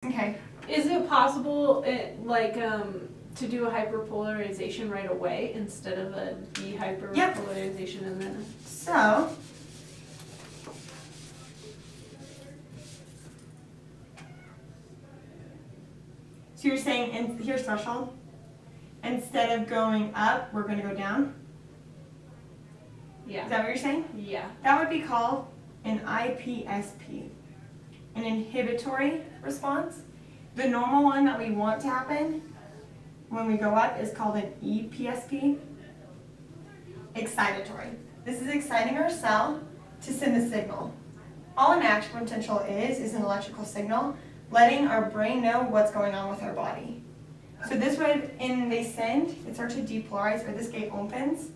Okay. Is it possible, to do a hyperpolarization right away instead of a dehyperpolarization and then? So you're saying, here's threshold. Instead of going up, we're going to go down? Yeah. Is that what you're saying? Yeah. That would be called an IPSP, an inhibitory response. The normal one that we want to happen when we go up is called an EPSP, excitatory. This is exciting our cell to send the signal. All an action potential is an electrical signal letting our brain know what's going on with our body. So this would, they send, it starts to depolarize, or this gate opens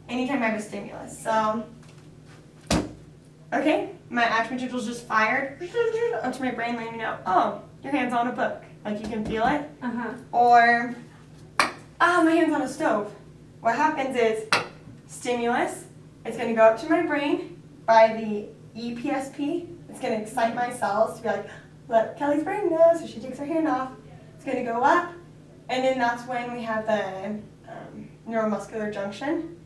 anytime I have a stimulus. So, okay, my action potential is just fired up to my brain, letting me know, oh, your hand's on a book. Like you can feel it. Or, oh, my hand's on a stove. What happens is stimulus, it's going to go up to my brain by the EPSP. It's going to excite my cells to be like, let Kelly's brain know, so she takes her hand off. It's going to go up, and then that's when we have the neuromuscular junction.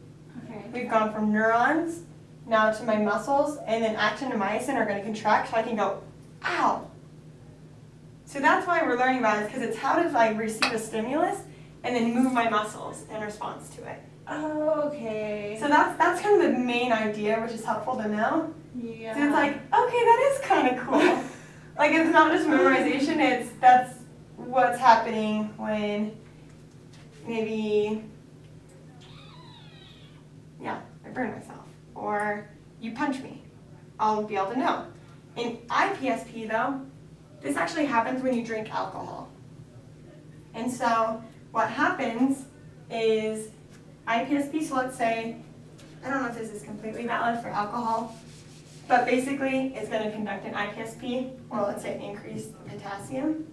Okay. We've gone from neurons now to my muscles, and then actin and myosin are going to contract, so I can go, ow. So that's why we're learning about it, because it's how to receive a stimulus and then move my muscles in response to it. Oh, okay. So that's kind of the main idea, which is helpful to know. Yeah. So it's like, okay, that is kind of cool. Like it's not just memorization, that's what's happening when maybe, I burn myself or you punch me. I'll be able to know. In IPSP though, this actually happens when you drink alcohol. And so what happens is IPSP, so let's say, I don't know if this is completely valid for alcohol, but basically it's going to conduct an IPSP, or let's say increased potassium.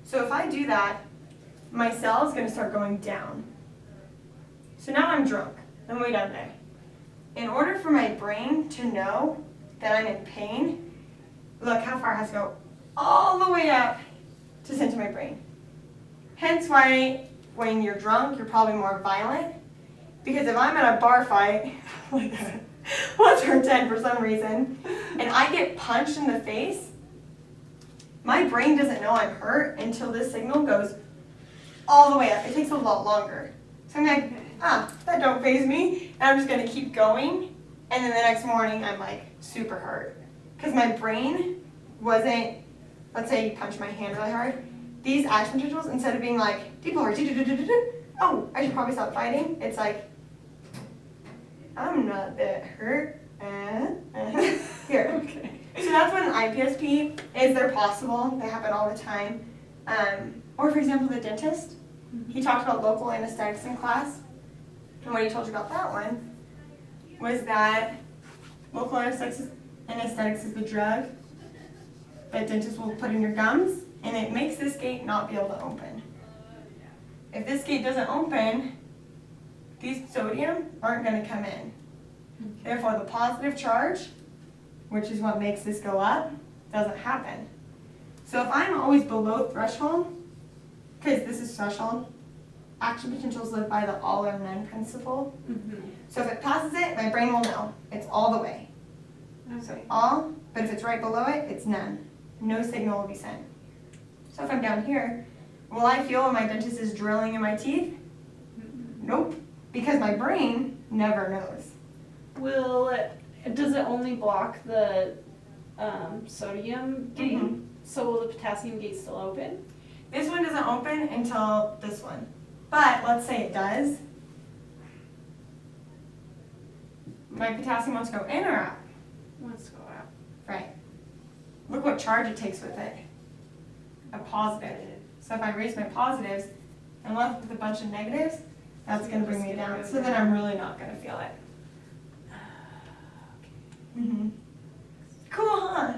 So if I do that, my cell is going to start going down. So now I'm drunk. I'm way down there. In order for my brain to know that I'm in pain, look how far it has to go. All the way up to send to my brain. Hence why when you're drunk, you're probably more violent. Because if I'm at a bar fight, like let's pretend for some reason, and I get punched in the face, my brain doesn't know I'm hurt until this signal goes all the way up. It takes a lot longer. So I'm like, that don't faze me. And I'm just going to keep going. And then the next morning, I'm like super hurt. Because my brain wasn't, let's say you punch my hand really hard. These action potentials, instead of being like, depolarization, oh, I should probably stop fighting. It's like, I'm not that hurt. Here. Okay. So that's when IPSP is. They're possible. They happen all the time. Or for example, the dentist. He talked about local anesthetics in class. And what he told you about that one was that local anesthetics is the drug that dentists will put in your gums, and it makes this gate not be able to open. If this gate doesn't open, these sodium aren't going to come in. Therefore, the positive charge, which is what makes this go up, doesn't happen. So if I'm always below threshold, because this is threshold, action potentials live by the all or none principle. So if it passes it, my brain will know. It's all the way. Okay. So all, but if it's right below it, it's none. No signal will be sent. So if I'm down here, will I feel when my dentist is drilling in my teeth? Nope, because my brain never knows. Does it only block the sodium gate? So will the potassium gate still open? This one doesn't open until this one. But let's say it does. My potassium wants to go in or out? Let's go out. Right. Look what charge it takes with it. A positive. So if I raise my positives and left with a bunch of negatives, that's going to bring me down. So then I'm really not going to feel it. Cool, huh?